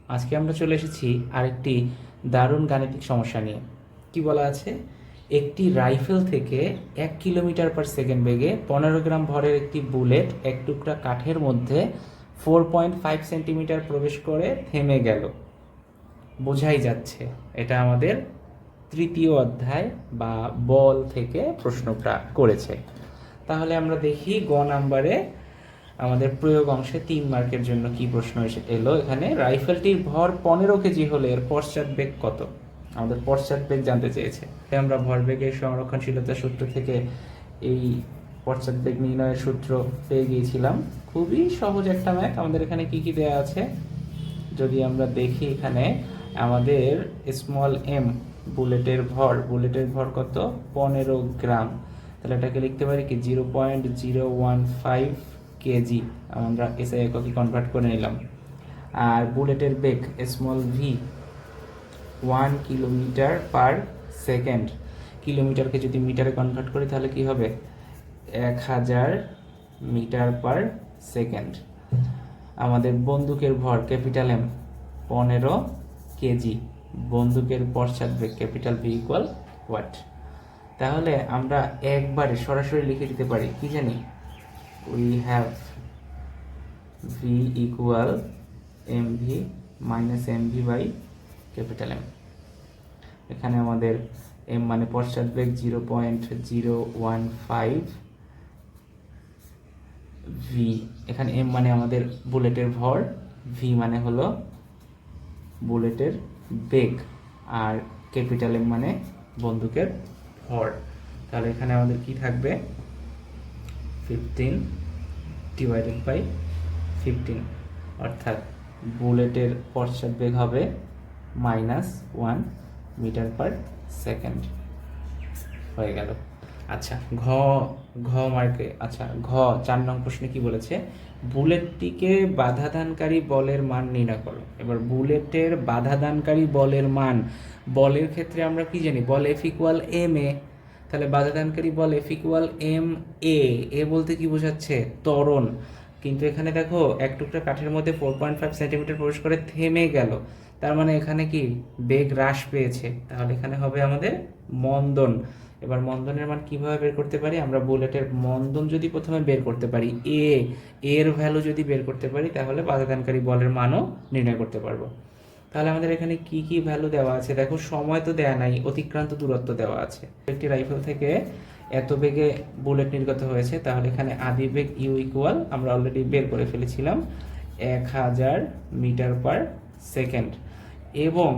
আজকে আমরা চলে এসেছি আরেকটি দারুণ গাণিতিক সমস্যা নিয়ে। কি বলা আছে, একটি রাইফেল থেকে 1 কিলোমিটার/সেকেন্ড বেগে 15 গ্রাম ভরের একটি বুলেট এক টুকরা কাঠের মধ্যে 4.5 সেন্টিমিটার প্রবেশ করে থেমে গেল। বোঝাই যাচ্ছে এটা আমাদের তৃতীয় অধ্যায় বা বল থেকে প্রশ্নটা করেছে। তাহলে আমরা দেখি গ নাম্বারে আমাদের প্রয়োগ অংশে 3 মার্কের জন্য কি প্রশ্ন এলো। এখানে রাইফেলটির ভর 15 কেজি হলে এর পশ্চাৎ বেগ কত? আমাদের পশ্চাৎ বেগ জানতে চেয়েছে। আমরা ভরবেগের সংরক্ষণশীলতা সূত্র থেকে এই পশ্চাৎ বেগ নির্ণয়ের সূত্র পেয়ে গিয়েছিলাম। খুবই সহজ একটা ম্যাথ। আমাদের এখানে কি কি দেওয়া আছে যদি আমরা দেখি, এখানে আমাদের স্মল এম বুলেটের ভর কত? 15 গ্রাম। তাহলে এটাকে লিখতে পারি কি 0.015 কেজি। আমরা এসআই এককে কনভার্ট করে নিলাম। আর বুলেটের বেগ স্মল ভি 1 কিলোমিটার/সেকেন্ড। কিলোমিটারকে যদি মিটারে কনভার্ট করি তাহলে কি হবে? 1000 মিটার/সেকেন্ড। আমাদের বন্দুকের ভর ক্যাপিটাল এম 15 কেজি। বন্দুকের পশ্চাৎ বেগ ক্যাপিটাল ভি ইকুয়াল হোয়াট? তাহলে আমরা একবারে সরাসরি লিখে দিতে পারি, কি জানি? We have V equal M V minus M V by capital M. এখানে আমাদের এম মানে পশ্চাৎ বেগ 0.015 ভি। এখানে এম মানে আমাদের বুলেটের ভর, ভি মানে হলো বুলেটের বেগ, আর ক্যাপিটাল এম মানে বন্দুকের ভর। তাহলে এখানে আমাদের কি থাকবে? 15/15, অর্থাৎ বুলেটের পশ্চাৎ বেগ হবে -1 মিটার/সেকেন্ড। হয়ে গেল। আচ্ছা, ঘ ঘ মার্কে আচ্ছা ঘ 4 নং প্রশ্নে কি বলেছে? বুলেটটিকে বাধাদানকারী বলের মান নির্ণয় করো। এবার বুলেটের বাধাদানকারী বলের মান, বলের ক্ষেত্রে আমরা কি জানি? বল এফ ইকুয়াল এম এ। তাহলে বাধাদানকারী বল এফ ইকুয়াল এম এ। এ বলতে কি বোঝাচ্ছে? ত্বরণ। কিন্তু এখানে দেখো এক টুকরা কাঠের মধ্যে 4.5 সেন্টিমিটার প্রবেশ করে থেমে গেল, তার মানে এখানে কি বেগ হ্রাস পেয়েছে। তাহলে এখানে হবে আমাদের মন্দন। এবার মন্দনের মান কিভাবে বের করতে পারি? আমরা বুলেটের মন্দন যদি প্রথমে বের করতে পারি, এর ভ্যালু যদি বের করতে পারি, তাহলে বাধাদানকারী বলের মানও নির্ণয় করতে পারবো। তাহলে আমাদের এখানে কি কি ভ্যালু দেওয়া আছে দেখো। সময় তো দেয়া নাই, অতিক্রান্ত দূরত্ব দেওয়া আছে। একটি রাইফেল থেকে এত বেগে বুলেট নির্গত হয়েছে, তাহলে এখানে আদি বেগ ইউ ইকুয়াল আমরা অলরেডি বের করে ফেলেছিলাম 1000 মিটার/সেকেন্ড। এবং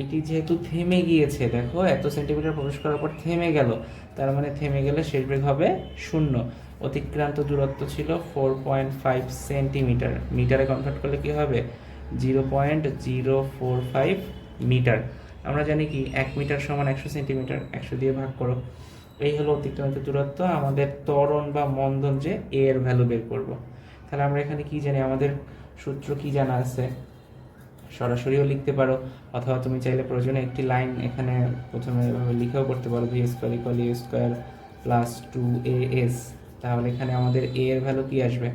এটি যেহেতু থেমে গিয়েছে, দেখো এত সেন্টিমিটার প্রবেশ করার পর থেমে গেল, তার মানে থেমে গেলে শেষ বেগ হবে 0। অতিক্রান্ত দূরত্ব ছিল 4.5 সেন্টিমিটার। মিটারে কনভার্ট করলে কি হবে? 0.045 মিটার। আমরা জানি কি 1 মিটার সমান 100 সেন্টিমিটার। 100 দিয়ে ভাগ করো। এই হলো অতিক্রান্ত দূরত্ব। আমাদের ত্বরণ বা মন্দন যে এর ভ্যালু বের করব। তাহলে আমরা এখানে কি জানি? আমাদের সূত্র কি জানা আছে? সরাসরিও লিখতে পারো, অথবা তুমি চাইলে প্রয়োজনে একটি লাইন এখানে প্রথমে এভাবে লিখেও করতে পারো, ভি স্কোয়ার ইকুয়াল এ স্কোয়ার প্লাস 2as। তাহলে এখানে আমাদের এ এর ভ্যালু কি আসবে?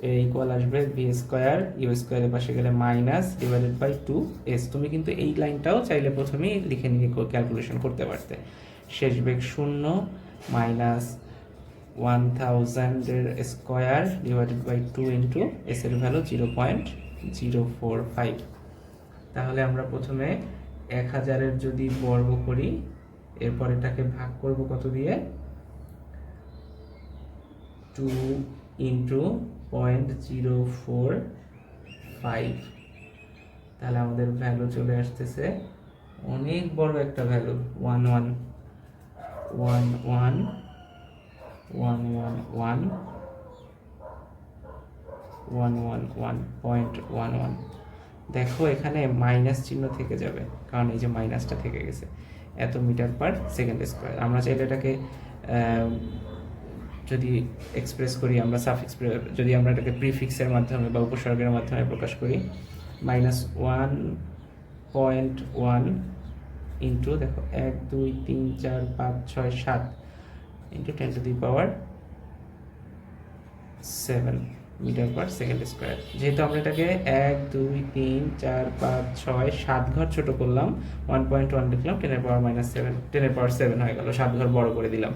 এ ইকুয়াল আসবে ভি স্কোয়ার, ইউ স্কোয়ারের পাশে গেলে মাইনাস ডিভাইডেড বাই 2s। তুমি কিন্তু এই লাইনটাও চাইলে প্রথমেই লিখে নিয়ে ক্যালকুলেশন করতে পারতে। শেষ বেগ 0 মাইনাস 1000 এর square divided by 2 into S এর ভ্যালু 0.045। তাহলে আমরা প্রথমে 1000-এর যদি বর্গ করি, এরপর এটাকে ভাগ করব কত দিয়ে? 2 ইন্টু 0.045। তাহলে আমাদের ভ্যালু চলে আসতেছে অনেক বড় একটা ভ্যালু, 111111111.11। দেখো এখানে মাইনাস চিহ্ন থেকে যাবে, কারণ এই যে মাইনাসটা থেকে গেছে। এত মিটার/সেকেন্ড স্কোয়ার। আমরা চাইলে এটাকে যদি এক্সপ্রেস করি, আমরা যদি আমরা এটাকে প্রিফিক্সের মাধ্যমে বা উপসর্গের মাধ্যমে প্রকাশ করি, -1.1 ইন্টু দেখো 1 2 3 4 5 6 7 into 10⁻⁷ metre per second square. যেহেতু আমরা এটাকে 1 2 3 4 5 6 7 ঘর ছোট করলাম, 1.1 লিখলাম, 10⁻⁻7, 10⁻7 হয়ে গেল, 7 ঘর বড় করে দিলাম।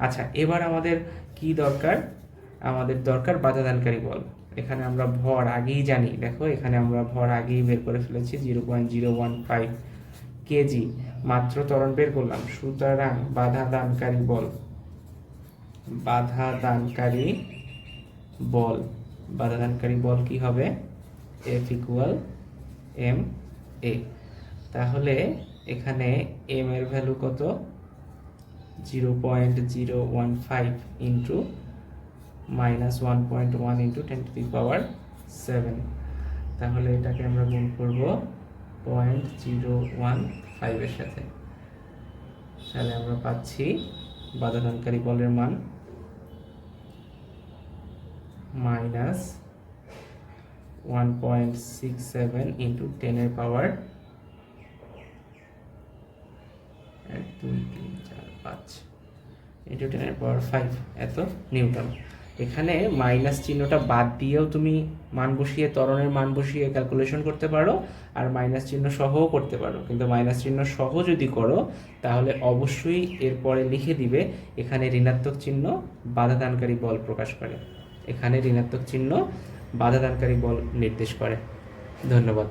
আচ্ছা, এবার আমাদের কি দরকার? আমাদের দরকার বাধাদানকারী বল। এখানে আমরা ভর আগেই জানি, দেখো এখানে আমরা ভর আগেই বের করে ফেলেছি, 0.015 কেজি মাত্র ত্বরণ বের করলাম। সুতরাং বাধাদানকারী বল, বাধাদানকারী বল, বাধাদানকারী বল কি হবে? F equal M A. তাহলে এখানে এম এর ভ্যালু কত? 0.015 ইন্টু -1.1 ইন্টু 10⁻⁷। তাহলে এটাকে আমরা গুণ করব 0.015 এর সাথে। তাহলে আমরা পাচ্ছি বাধাদানকারী বলের মান -1.67 ইন্টু 10⁻⁵ ইন্টু 10⁻⁵ এত নিউটন। এখানে মাইনাস চিহ্নটা বাদ দিয়েও তুমি মান বসিয়ে, ত্বরণের মান বসিয়ে ক্যালকুলেশন করতে পারো, আর মাইনাস চিহ্ন সহও করতে পারো। কিন্তু মাইনাস চিহ্ন সহ যদি করো তাহলে অবশ্যই এরপরে লিখে দিবে এখানে ঋণাত্মক চিহ্ন বাধাদানকারী বল প্রকাশ করে, এখানে ঋণাত্মক চিহ্ন বাধাদানকারী বল নির্দেশ করে। ধন্যবাদ।